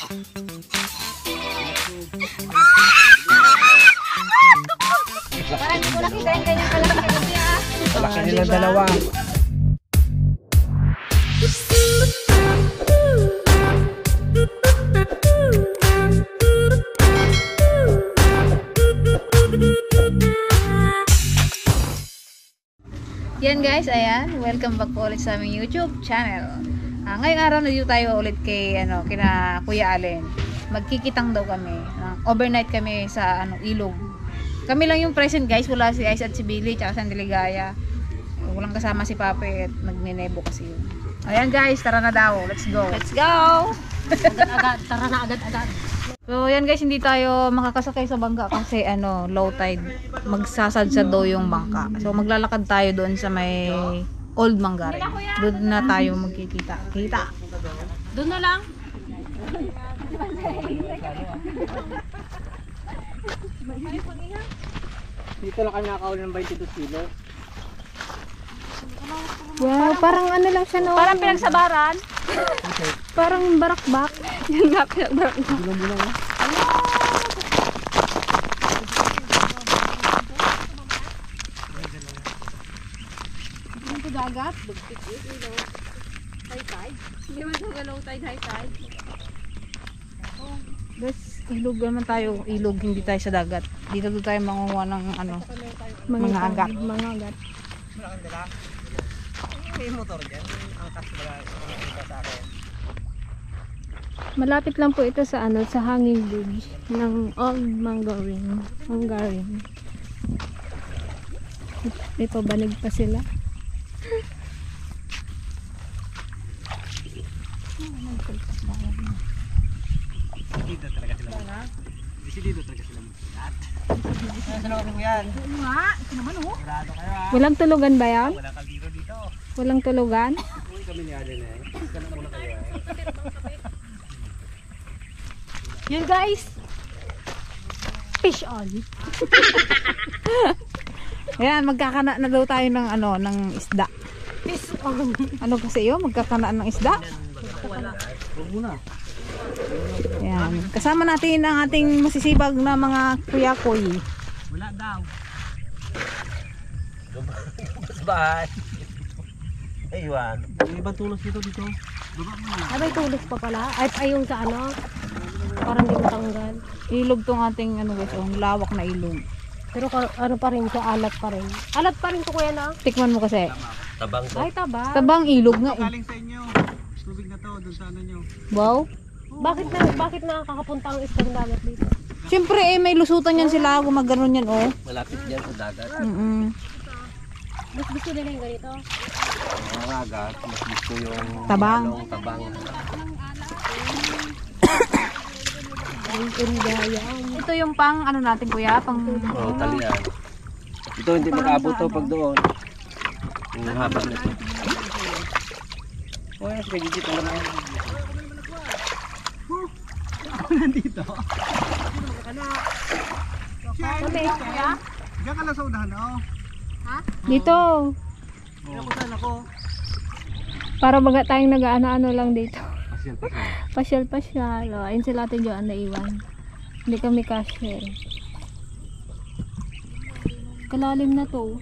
Parang hindi ko nakita yung ganyan kalaki kasi ah. Malaki nilang dalawa. Yan guys, ayan, welcome back po ulit sa aming YouTube channel. Ngayong araw na dito tayo ulit kina Kuya Allen. Magkikitang daw kami. Overnight kami sa ilog. Kami lang yung present guys, wala si Ice at si Billy tsaka si Andiligaya. Walang kasama si Pape at nagninebo kasi yun. Ayan guys, tara na daw. Let's go. Let's go! Agad-agad, tara na agad-agad. So yan guys, hindi tayo makakasakay sa bangka kasi low tide. Magsasadsad daw yung bangka. So maglalakad tayo doon sa may Old Manggarin. Doon na tayo magkikita. Kita. Doon na lang. Dito lang kami nakakahuli ng 22 kilo. Wow, parang lang siya no. Parang pinagsabaran. Parang barakbak. Yan nga, pinagbarakbak. Ano to dagat? High tide. Hindi man sa low tide, high tide. Guys, ilog naman tayo. Ilog, hindi tayo sa dagat. Dito tayo mangunguha ng mga agat. Mga agat. May motor dyan. Angkas sa akin. Malapit lang po ito sa sa hanging bridge ng Old Manggarin. Ito banig pa sila. Dito talaga sila. Dito talaga sila. Sanokin mo yan. Oo nga, ito naman oh. Sigurado kayo ha. Walang tulugan ba yan? Walang kaldero dito. Walang tulugan? Uy kami ni Allen eh. Ika na muna kayo eh. Yun guys. Fish on. Ayan, magkakana na daw tayo ng ng isda. Fish on. Ano kasi yun? Magkakanaan ng isda? Wala. Huwag muna. Ayan. Kasama natin ang ating masisibag na mga kuya-kuy. Wala daw. Mas bahay. Aywan. May ibang tulos dito. Baba mo na. Ay, may tulis pa pala. Ay yung sa parang di matanggal. Ilog tong ating guys, lawak na ilog. Pero pa rin siya, alat pa rin. Alat pa rin to kuya na. Tikman mo kasi. Tabang to. Ay, taba. Tabang ilog nga eh. Galing sa inyo. Tubig na to. Doon sa nyo. Wow. Bakit nakakapunta ang isang dagat dito? Siyempre may lusutan yan sila. Gumaganon yan oh. Malapit yan sa dagat. Mas gusto nila yung ganito. Mga agat. Mas gusto yung Tabang. Tabang. Ito yung pang natin kuya, pang Talian. Ito hindi mag-abot to pag doon. Yung haba nito. Oh, yan, sige, gigit na lang. Ako nandito. Kami. Diyan ka lang sa unahan, oh. Dito. Ako saan ako? Para baga tayong nag-ano lang dito. Pasyal. Pasyal. O, ayun sila atin dyan naiwan. Hindi kami cashier. Kalalim na to.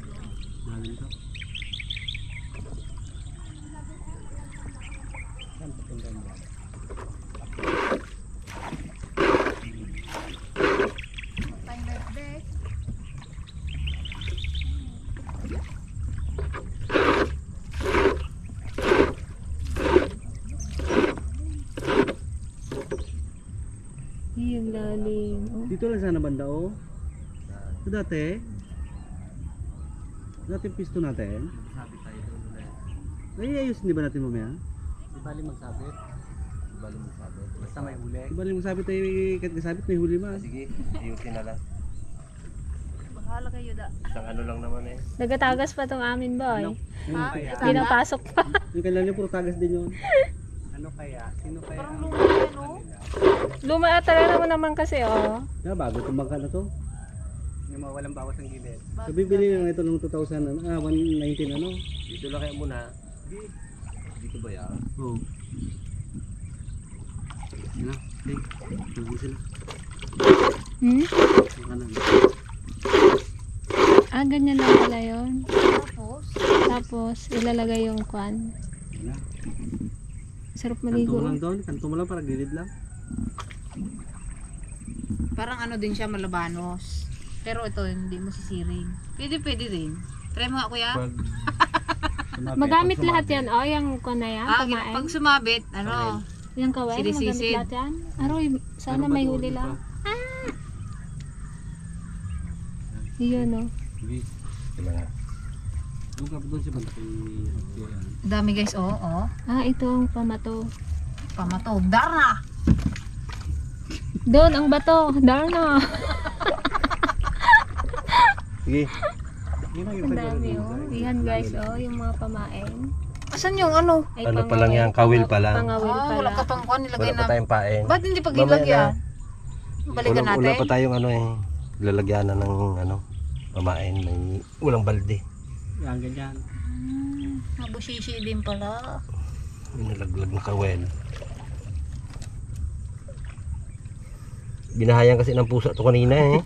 Yung lalim. Oh. Dito lang sana banda, oh. Ito dati. Dati pisto natin. Sabit tayo doon. Ay, ayos, hindi ba natin mamaya? Di bali magsabit. Basta may huli. Di bali magsabit tayo, kahit kasabit may huli ma. Sige, ayusin na lang. bahala kayo da. Isang lang naman eh. Nagatagas pa tong amin boy. Ha? Hindi napasok pa. Yung kailangan puro tagas din yun. Ano kaya? Sino kaya? Parang luma yan oh. Luma talaga naman kasi oh. Bago itong bangka na to. Yung mga walang bawas ng gilid. So bibili lang ito ng 119 ano? Dito lang kaya muna. Dito ba yan? Oo. Yan na. Okay. Tulog mo sila. Hmm? Yung kanan. Ah, ganyan lang pala yun. Tapos, Tapos, ilalagay yung kwan. Yan na. Sarap Kanto maligo. mo lang doon. Kanto mo lang para gilid lang. parang ano din siya, malabanos. Pero ito, hindi mo sisiring. Pwede rin. Try mo nga, kuya. Magamit lahat yan. O, yung kwan na yan. Pamain. Pag sumabit, ano, Yung kaway, magamit Sinisisid. lahat yan. Aroy, sana Ano ba may to? huli Ano lang. pa? Yun, no? Sige. Doon ka doon si Banda kay yan. dami guys, oh. Ah, ito ang pamato. Pamatog. Darna! Doon, ang bato. Darna. Sige. Yun ang Ang dami, oh. Yan, guys, oh. Yung mga pamain. Asan yung ano? Ay, Ano pa lang yan, kawil pa lang. Pangawil Ah, pala. wala ka pang kuhan, nilagay Wala pa na. tayong paeng. Ba't hindi pa Mamaya gilagyan? Balikan Wala natin. pa tayong ano eh, lalagyan na ng ano, pamain. May ulang balde. Yan, ganyan. Mabusisi din pala. May nalaglag na kawil. Binahayan kasi ng pusa to kanina eh.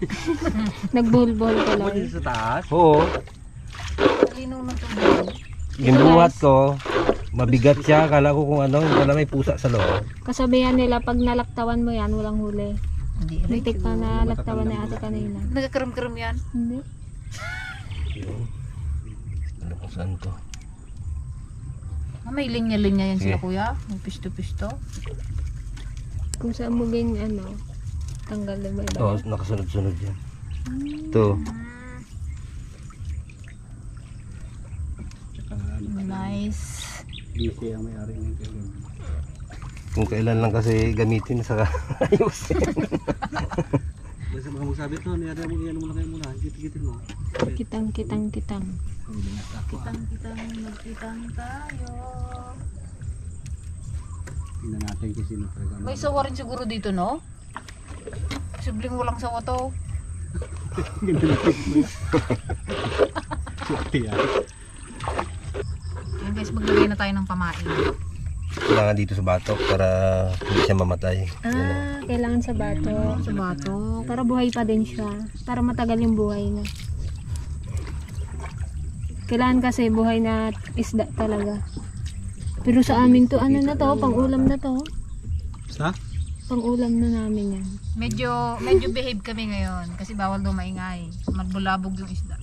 Nagbuhol-buhol ka lang. Pwede sa taas. Oo. Talinaw ng tubig. Ginuhat ko. Mabigat siya. Kala ko kung ano, wala may pusa sa loob. Kasabihan nila, pag nalaktawan mo yan, walang huli. Hindi rin. Bitik pa na laktawan ni ate kanina. Nagkakaram-karam yan. Hindi. Yun. Ano kung saan to? Ah, may linya-linya yan sila Sige. kuya. May pisto-pisto. Kung saan mo ganyan, ano, tanggal na ba Oo, iba? nakasunod-sunod yan. Ito. Tsaka ano, Nice. busy ang may-ari ng kailan. Kung kailan lang kasi gamitin sa ayusin. Basta mga magsabi ito, niyari mo iyan mo lang kayo muna. Gitin mo. Kitang. Kitang-kitang, magkitang tayo. Tingnan natin kung sino talaga. May sawa rin siguro dito, no? Sibling walang sawa to. Swerte yan. Yan guys, maglagay na tayo ng pamain. Kailangan dito sa batok para hindi siya mamatay. Yan o. Kailangan sa bato. Sa bato. Para buhay pa din siya. Para matagal yung buhay na. Kailangan kasi buhay na isda talaga. Pero sa amin to, ano na to, pang ulam na to. Sa? Pang ulam na namin yan. Medyo behave kami ngayon kasi bawal daw maingay. Magbulabog yung isda.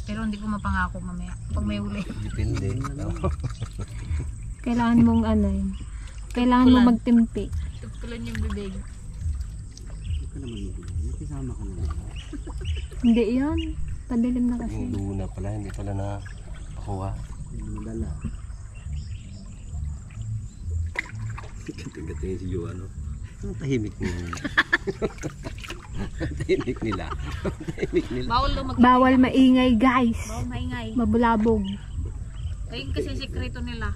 Pero hindi ko mapangako mamaya pag may uli. Depende. Kailangan mong ano yun. Kailangan mo magtimpi. Tutulan yung bibig. Huwag ka naman mag-iwan. Kasama ka naman. Hindi yan. Padilim na kasi. Yung luna pala, hindi pala na kuha. Hindi mo dala. Gating-gating si Joe, ano? Ang tahimik nila. Tahimik nila. Tahimik nila. Bawal daw Bawal maingay, guys. Bawal maingay. Mabulabog. Ayun kasi sekreto nila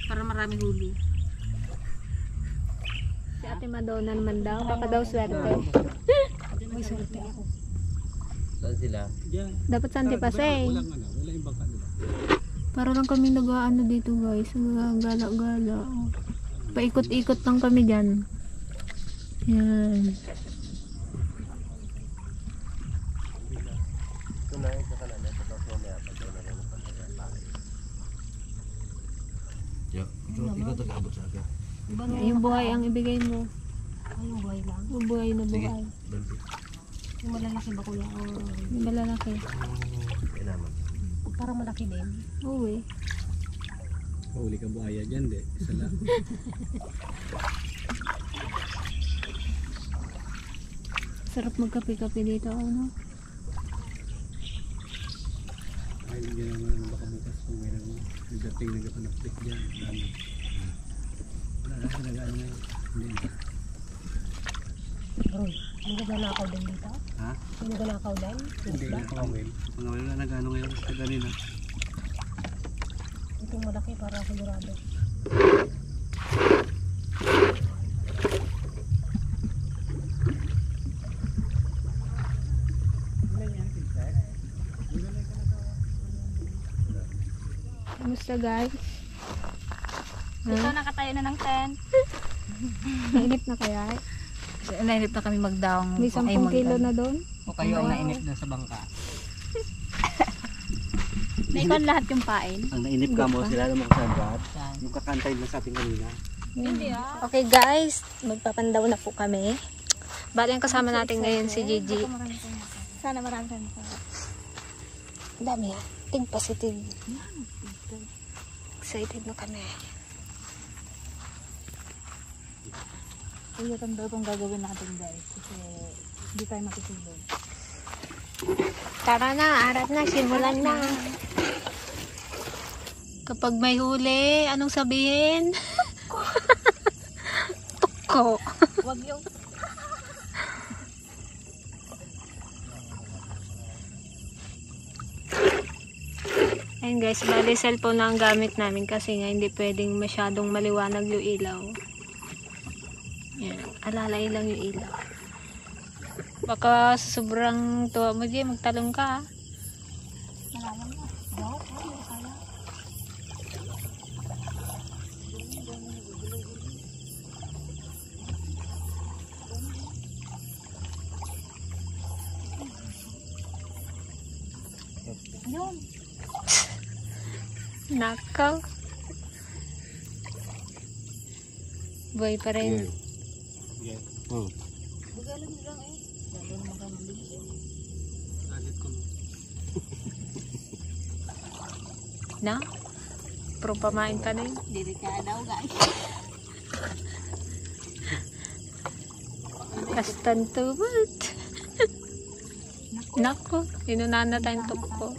para marami huli. Si Ate Madonna naman daw. Baka daw swerte. May swerte ako. Saan sila? Diyan. Dapat sa Antipase. Walang ano, wala yung bangka nila. Para lang kami nag-ano dito, guys. Gala-gala. Paikot-ikot lang kami dyan. Yan. Ito na, ito ka na. Tapos mamaya pa tayo na rin ang pantay. Yo, ikaw tagabot sa aga. Yung buhay ang ibigay mo. Yung buhay lang. Yung buhay na Sige. buhay. Balde. Yung malalaki ba kuya? Yung malalaki. Kailangan. Parang malaki din. Oo eh. Huli ka buhaya dyan, de. Isa lang. Sarap magkape-kape dito, ano? Ay, hindi naman ano, baka bukas kung meron mo. Yung dating nagpapanaptik dyan. Dami. Wala na sa nag-ano na yun. Hindi. Roy, may nagnanakaw din dito? Ha? May nagnanakaw din? Hindi na. Pangawin. Pangawin na nag-ano ngayon. Sa ganina. Itong malaki para sigurado. Kamusta, guys? Ito nakatayo na ng tent. Nainip na kaya? Nainip na kami magdaong. May 10 kilo na doon. O kayo ang nainip doon sa bangka. Naikon lahat yung pain. Ang nainip ka mo, sila naman kasabat. Yung kakantay na sa ating kanina. Okay guys, magpapandaw na po kami. Bali ang kasama natin ngayon si Gigi. Sana maraming Dami. Think positive. Excited na kami. Kaya tanda itong gagawin natin guys. Kasi hindi tayo makisilog. Tara na, arat na, simulan na. Kapag may huli, anong sabihin? Tuko. Wag yung Ayun guys, bali cellphone na ang gamit namin kasi nga hindi pwedeng masyadong maliwanag yung ilaw. Yan, alalay lang yung ilaw. Baka sobrang tuwa mo dyan, magtalong ka. Nakaw. Boy pa rin. Na? Pero pamain ka na yun. dili ka daw guys. Kastan tubot. Nako, inunahan na tayong tuko.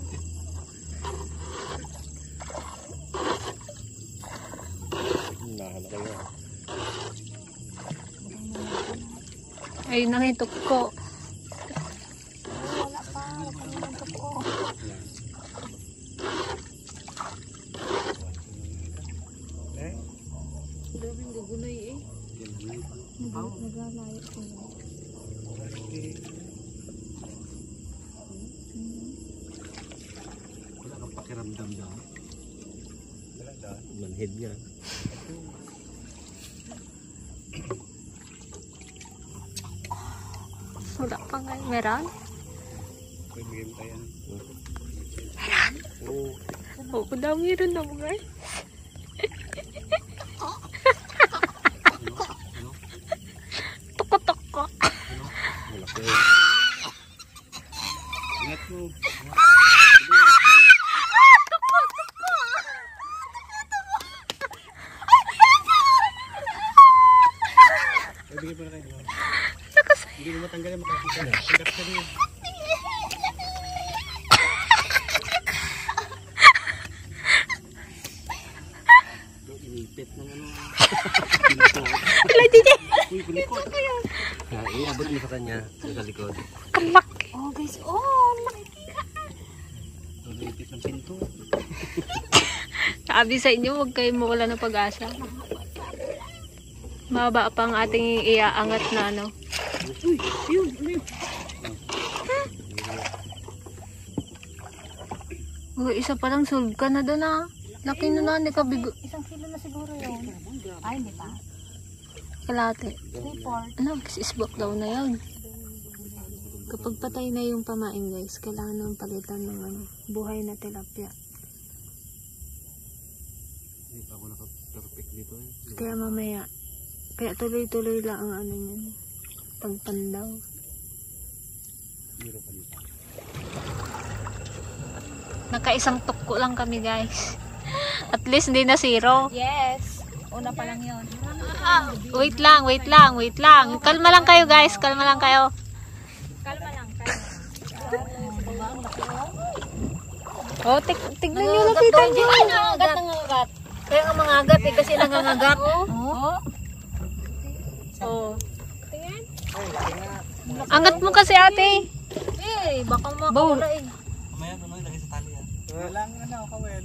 Ayun na yung tuko. Wala kang pakiramdam daw. Manhead niya. Wala pa nga. Meron? Pwede tayo. Oo, daw meron na mga. Tuko-tuko. Malaki. Ingat mo. Bigay pa na kayo. Hindi mo matanggal yung makakita. Tanggap ka rin. Inipit ng ano. Pinto. Uy, pinikot. Iabot mo sa kanya. Sa likod. Kalaki. Oh guys, oh nakikita. Inipit ng pinto. Sabi sa inyo, huwag kayo mawala ng pag-asa. Mababa pa ang ating iaangat na ano. Oh, isa pa lang sulg ka na doon ah. Laki na na, hindi ka bigo. 1 kilo na siguro yun. Ay, hindi pa. Kalate. 3/4. Ano, isbok daw na yun. Kapag patay na yung pamain guys, kailangan nang palitan ng ano, buhay na tilapia. Hindi pa ako naka-perfect dito eh. Kaya mamaya, kaya tuloy-tuloy lang ang ano yun. Pagpandaw. Meron pa dito. Nakaisang tuko lang kami guys. At least hindi na zero. Yes. Una pa lang yun. Wait lang. Kalma lang kayo guys, kalma lang kayo. Kalma lang. Oh, tignan nyo, nakita nyo. Nangangagat. Kaya nga mga agat eh, kasi nangangagat. Oh. Oh. Angat mo kasi ate. Eh, baka makawala eh. Mamaya ano ilagay sa tali yan. Walang ano, kawel.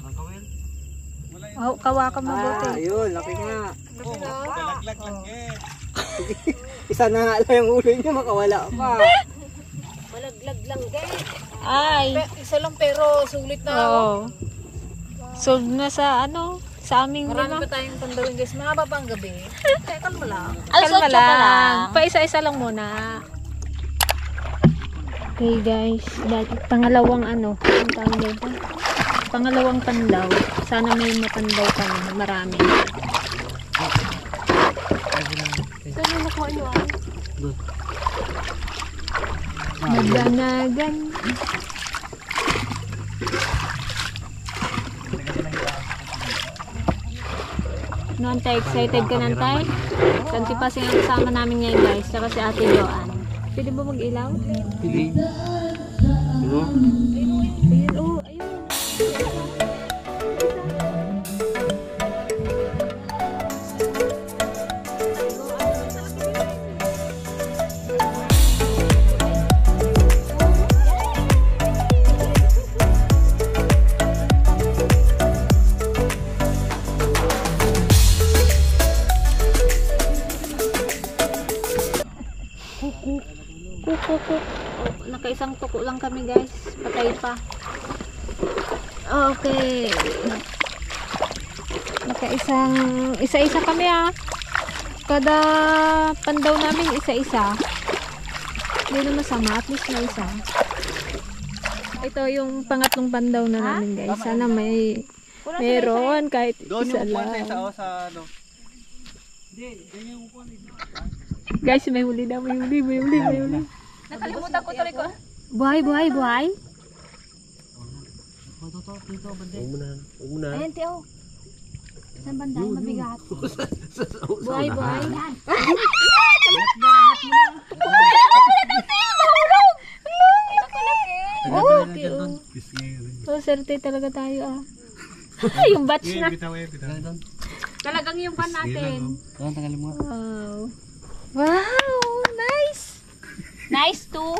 Walang kawel? Oh, kawakan mo buti. Ayun, laki nga. Galaglag lang eh. Isa na nga lang yung ulo niya, makawala pa. Malaglag lang guys. Ay. Isa lang pero sulit na. Oo. Solve na sa ano, sa aming Marami lima. pa tayong pandawin guys. Mahaba pa ang gabi. Kaya kalma lang. Kalma lang. Pa-isa-isa lang muna. Okay guys, dati pangalawang ano, ang tawag dito? Pangalawang pandaw. Sana may mapandaw kami, marami. Saan mo nakuha nyo ah? Maganagan. Nantay, excited ka nantay? Santi Pasing ang kasama namin ngayon guys, saka si Ate Joanne. Pwede ba mag-ilaw? Hindi. Ano? Ayun, oh, ayun. Kuku. Oh, nakaisang tuko lang kami guys. Patay pa. Okay. Isa-isa kami ah. Kada pandaw namin isa-isa. Hindi na masama. At least na isa. Ito yung pangatlong pandaw na namin guys. Sana meron kahit Doon isa yung upuan lang. sa ano. Guys, may huli na. May huli. Nakalimutan ko tuloy ko. Buhay. Huwag mo na. Ayan, Teo. Saan banda? Mabigat. Buhay. Oh, okay. Oh, serte talaga tayo ah. Yung batch na. Talagang yung pan natin. Tanggalin mo. Wow, nice. Nice too.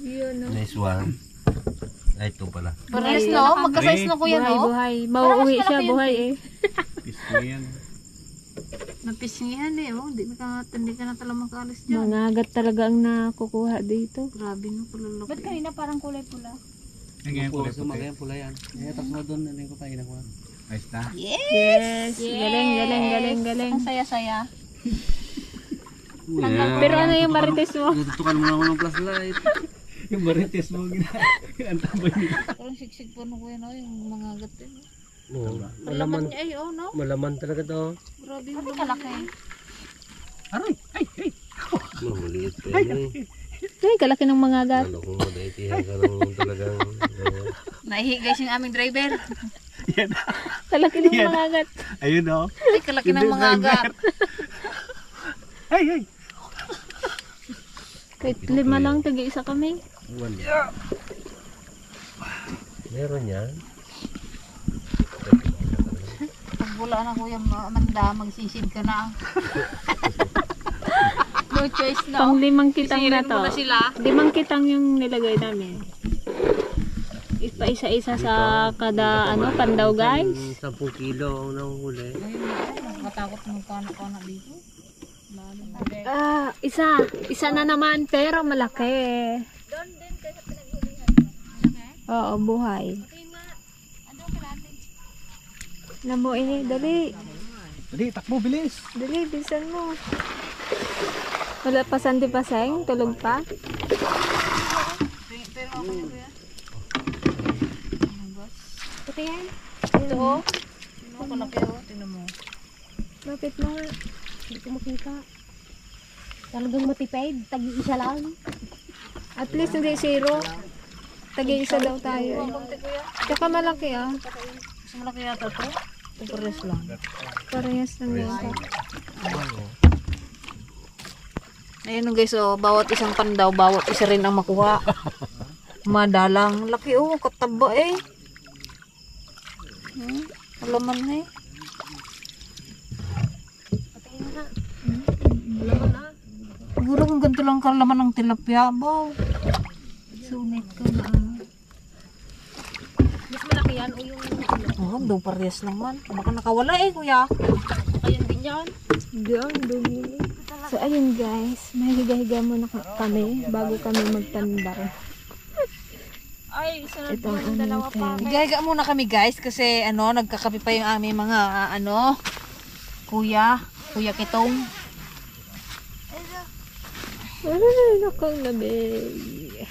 Yun no. Nice one. Ay, ito pala. Parehas no? Magka-size no kuya no? Buhay. Mauuwi siya, buhay eh. Napisngihan eh. Oh, hindi ka na talagang makaalis dyan. Mangagat talaga ang nakukuha dito. Grabe no, palalaki. Ba't kanina parang kulay pula? Ngayon pula yan. Tapos mo doon, ano yung kapain ako. Ayos na. Yes. Galing. Ang saya-saya. Pero ano yung marites mo? Tutukan mo lang ako ng flashlight. Yung marites mo, ang tambay nila. Parang siksik po no kuya no, yung mga gatin. Oo. Malaman niya ay oh no? Malaman talaga to. Grabe yung kalaki. Mamuliit pa yun eh. Ay, kalaki ng mga gat. Ano kung madaitihan ka ng talagang... Naihi guys yung aming driver. Kalaki ng mga gat. Ayun o. Ay, kalaki ng mga agat. Ay! Kahit 5 lang, tag-isa kami. Meron yan. Pag wala na kuya Amanda, magsisid ka na. No choice no. Pang 5 kitang na Sisirin to. mo na sila. 5 kitang yung nilagay namin. Isa-isa sa kada pandaw guys. 10 kilo ang nahuhuli. Matakot mo kana dito. Isa na naman pero malaki. Oo, buhay. Namo dali. Dali, takbo, bilis. Dali, bilisan mo. Wala pa Santi Paseng, tulog pa. Pero ako na kuya. Ito yan. Ito oh. Tingnan mo kalaki oh. Tingnan mo. Bakit mo? Hindi ko makita. Talagang matipid. Tagi-isa lang. At least hindi zero. Tagi-isa daw tayo. Kunti kuya. Tsaka malaki ah. Mas malaki yata to. Ito pares lang. Parehas lang yata. Ayun guys oh. Bawat isang pandaw, bawat isa rin ang makuha. Madalang. Laki oh. Kataba eh. Alaman na eh. Siguro kung ganito lang kalaman ng tilapia, baw. Sunit ka na. Mas malaki yan o yung Oh, daw parehas naman. Baka nakawala eh, kuya. ayun din yan. Diyan, dumili. So ayun guys, mahiga-higa muna kami bago kami magpandar. Ay, sunod po yung dalawa pa. Igaga muna kami guys kasi nagkakape pa yung aming mga kuya Kitong. Ay, nakang labig.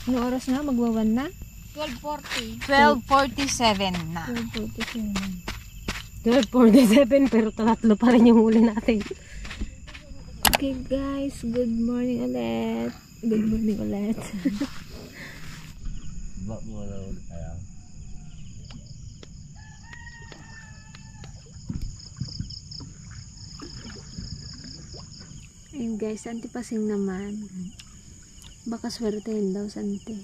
Ano oras na? Magwawan na? 12:47 na. 12:47 pero tatlo pa rin yung huli natin. Okay guys, good morning ulit. Good morning ulit. Ba mo na ulit kaya. Ayun guys, antipasing naman. Baka swertein daw sante.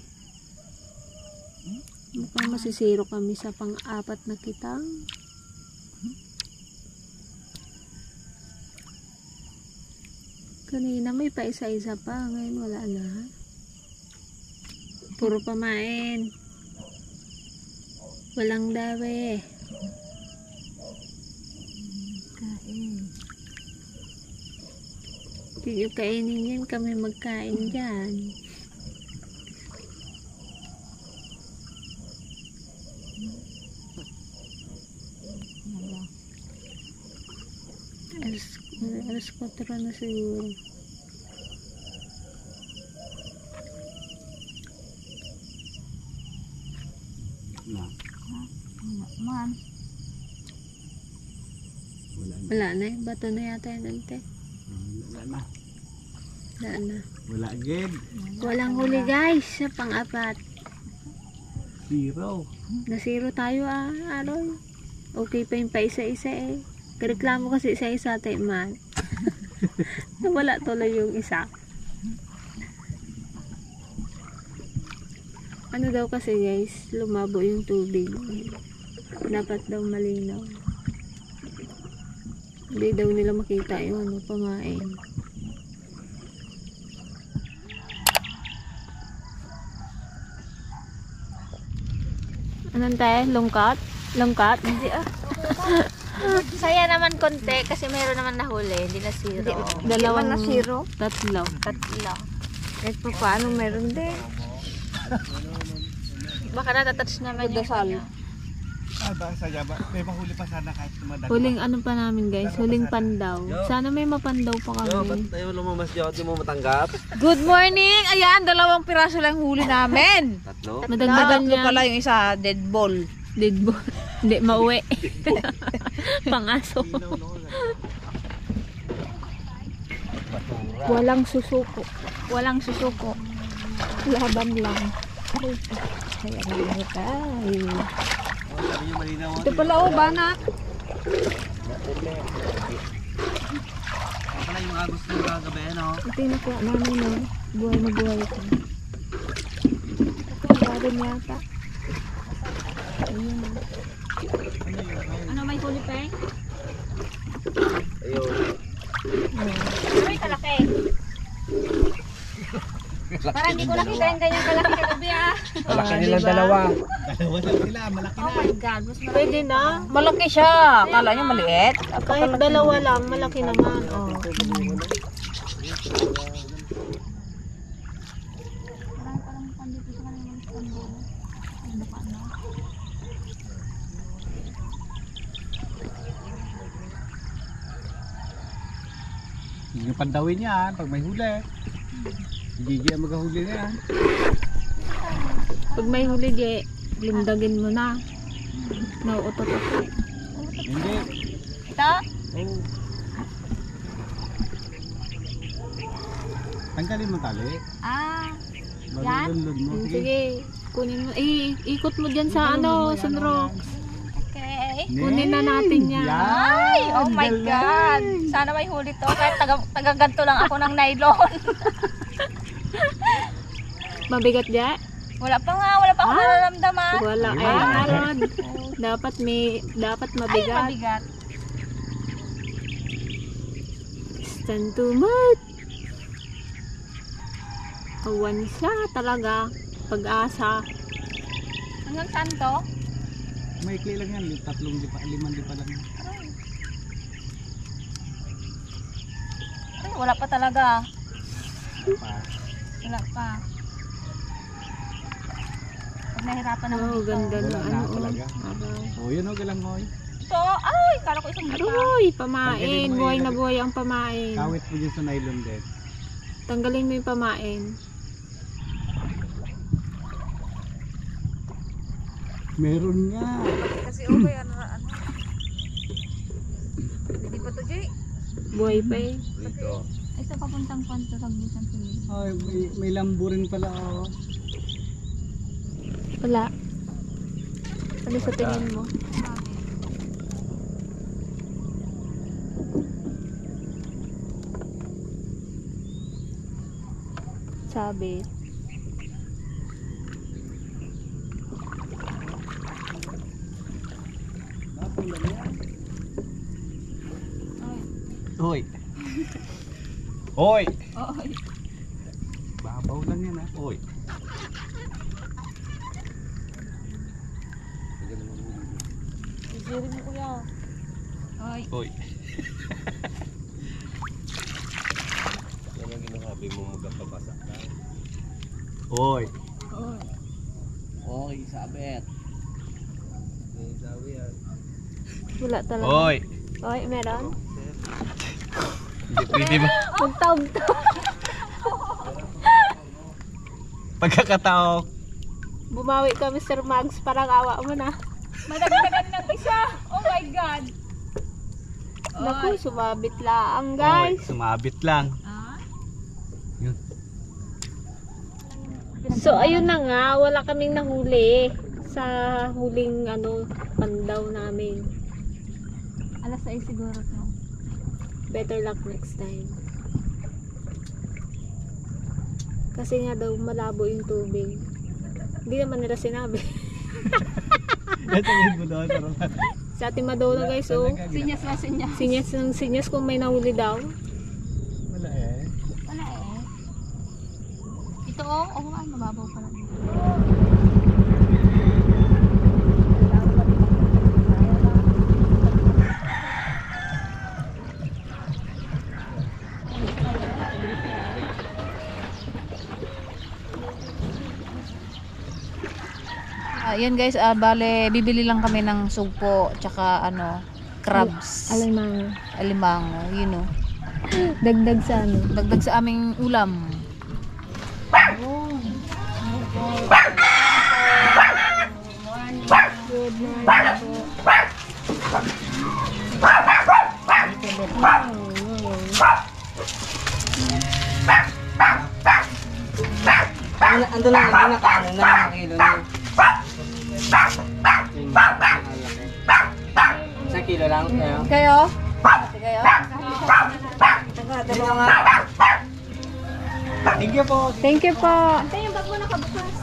Mukhang masisiro kami sa pang-apat na kitang. Kanina may pa isa-isa pa. Ngayon wala na. Puro pamain. Walang dawe. Kain. Hindi nyo kainin yan. Kami magkain dyan. Alas 4 na siguro. Man. Wala na eh. Bato na yata yun ante. Wala na. Wala na. Wala agad. Walang huli guys. Sa pang-apat. 0. Na-zero tayo Aroy. Okay pa yung pa isa-isa eh. Kareklamo kasi isa-isa tayo man. Wala tuloy yung isa. Ano daw kasi guys, lumabo yung tubig. Dapat daw malinaw. Hindi daw nila makita yung pamain. Anong tayo? Lungkat? Lungkat? Hindi Saya naman konti kasi mayroon naman nahuli, hindi na zero. Dalawang na zero? Tatlo. Kahit pa paano meron din. Baka natatouch naman yung kanya. Ba sadya ba? May mahuli pa sana kahit tumadag. Huling ano pa namin guys, huling pandaw. Sana may mapandaw pa Yo, kami. ba't tayo lumamas yo? Di mo matanggap? Good morning! Ayan, 2 piraso lang huli namin. Tatlo? Madagdagan Tatlo niya. pala yung isa, dead ball. Dead ball. Hindi, mauwi. Pangaso. Walang susuko. Walang susuko. Laban lang. Kaya nila tayo. Sabi niyo malinaw. Ito pala banat. Pala yung agos ng kagabi, no? Ito yung nakuha namin no. Buhay na buhay ito. Ito rin yata. Ayun. Ano may huli pa eh? Ayun. Ay, kalaki. Parang hindi ko nakita yung ganyang kalaki kagabi Malaki nilang dalawa. Dalawa lang sila, malaki Oh my God, mas malaki. Pwede na. Malaki siya. Kala niya maliit. Kahit dalawa lang, malaki naman. Oh. Hindi nyo pandawin yan pag may huli. Hindi ang maghahuli na yan. Pag may huli, lindagin mo na. Nauutot ako. Hindi. Ito? Tanggalin mo tali. Yan? Lulod mo. Sige. Sige, kunin mo. Ikot mo dyan sa sunrock. Okay. Kunin na natin yan. Ay, oh my God. Sana may huli to. Kahit taga-ganto lang ako ng nylon. Mabigat dyan? Wala pa akong nararamdaman. Wala. Ay, Aaron. Dapat Ay, mabigat. mabigat. Stand to mat. Awan siya talaga. Pag-asa. Hanggang saan to? Maikli lang yan. 3 lipa, 5 lipa lang. Ay, wala pa talaga. Wala pa. Pag nahirapan naman Oh, dito. ganda na ano. talaga. Oh, yun o, galangoy. Ito, ay, kala ko isang bata. Aroy, pamain. Buhay na buhay ang pamain. Kawit mo dyan sa nylon din. Tanggalin mo yung pamain. Meron nga. Kasi okay, ano. Hindi pa to, Jay. Buhay pa eh. Dito. Ito papuntang kwanto sa Busan Pilipinas. Ay, may lambo rin pala. Oh. Wala. Ano sa tingin mo? Sabi. Hoy. Hoy. Oy. Babaw lang yan ha. Oy. Isiri mo kuya. Oy. Oy. Yan ang ginasabi mo magpapasa ka. Hoy. Oy. Oy, sabet. May sabi yan. Wala talaga. Oy. Oy, meron? Hindi pwede ba? Magtaog-taog. Pagkakatao. Bumawi ka, Mr. Mags. Parang awa mo na. Madagdagan ng isa. Oh my God. Naku, sumabit lang, Hoy, guys. sumabit lang. Ah? So, ayun na nga. Wala kaming nahuli sa huling pandaw namin. Alas 6 siguro to. Better luck next time. Kasi nga daw malabo yung tubig. Hindi naman nila sinabi. Ito mo daw. Sa ating Madonna guys, oh. Sinyas na sinyas. Sinyas ng sinyas kung may nahuli daw. Wala eh. Wala eh. Ito oh. Oo nga, mababaw pala. Yan guys, bale, bibili lang kami ng sugpo, tsaka crabs. Alimango, yun o. Dagdag sa Dagdag sa aming ulam. Good morning po. Ando lang yung nakano na nakilo na. Isang kilo lang kayo. Kayo? Kayo? Dalawa nga. Thank you po. Thank you po. Ito yung bag mo nakabukas.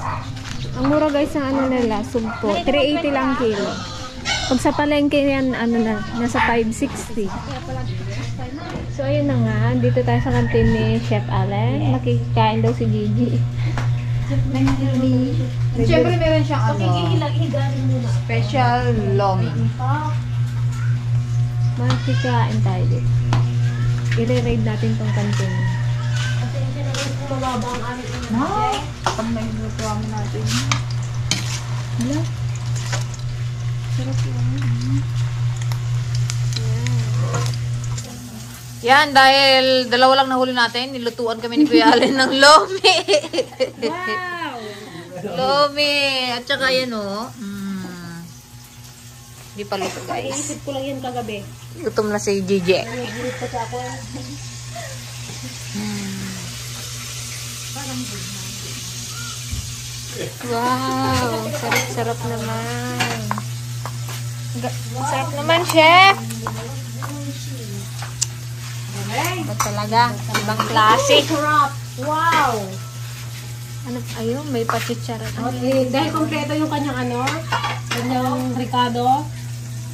Ang mura guys ng nila, sugpo. 380 lang kilo. Pag sa palengke yan, nasa 560. So ayun na nga, dito tayo sa kantin ni Chef Allen. Makikikain daw si Gigi. Siyempre meron siyang special lomi. Makikikain tayo dito. I-raid natin tong kantin. Pag may luto kami natin. Hala. Sarap yun. Yan, dahil dalawa lang nahuli natin, nilutuan kami ni Kuya Allen ng lomi. Wow! Lomi! At saka yan o. Hindi pa luto guys. Iisip ko lang yan kagabi. Gutom na si Gigi. Nag-irit pa ako. Wow! Sarap-sarap naman. Sarap naman, Chef! Ba talaga? Ibang klase. Wow! Ano, ayun, may pachicharan. Okay, dahil kompleto yung kanyang kanyang Ricardo.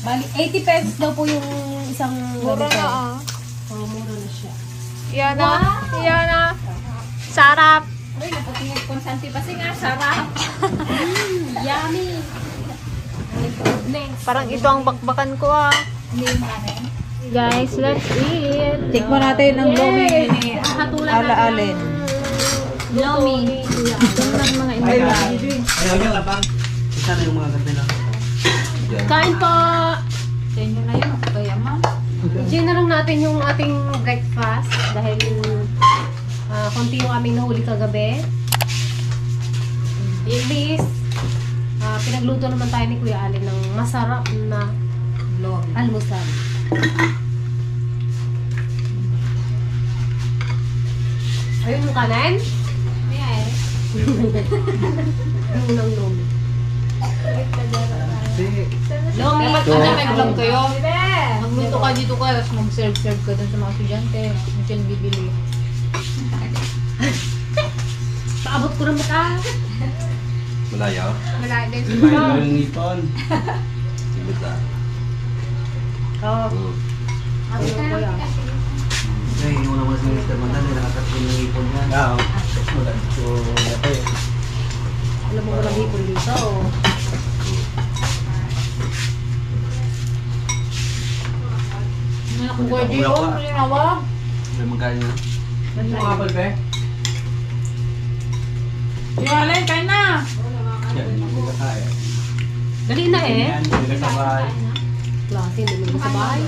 Bali, 80 pesos daw po yung isang Mura ganito. na, ah. Oh, mura na siya. Yan na. Yan na. Sarap. Uy, napatingin konsanti kasi nga, sarap. Yummy! Parang ito ang bakbakan ko, ah. Guys, let's eat. Tikman natin ang lomi ni Hatulan Ala Allen. Lomi. Ang mga inila. Ayaw niya labang. Isa na yung mga gabi lang. Kain po! Sa inyo na yun. Kaya ma'am. Enjoy na lang natin yung ating breakfast dahil konti yung aming nahuli kagabi. At least, pinagluto naman tayo ni Kuya Allen ng masarap na almusal. Ayun yung kanan? Yung unang lomi. Lomi! Nag-vlog kayo. Magluto ka dito ka, tapos mag-serve-serve ka dun sa mga estudyante. Hindi siya bibili. Paabot ko na mata. Malayo. Malaki din. Yung ngipon. Sige ta. Oo. Ayun ko yan. Eh, yung naman si Mr. Mandan, nakakatlo yung ngipon niya. Oo. Wala ito. Alam mo walang hipon dito. Ano kung pwede yun? Malinawag. May magkain na. Mga kapal ba? Yung Allen, kain na! Yan, hindi ka kaya. Dali na eh. Yan, hindi ka sabay. Klase, hindi mo sa bahay.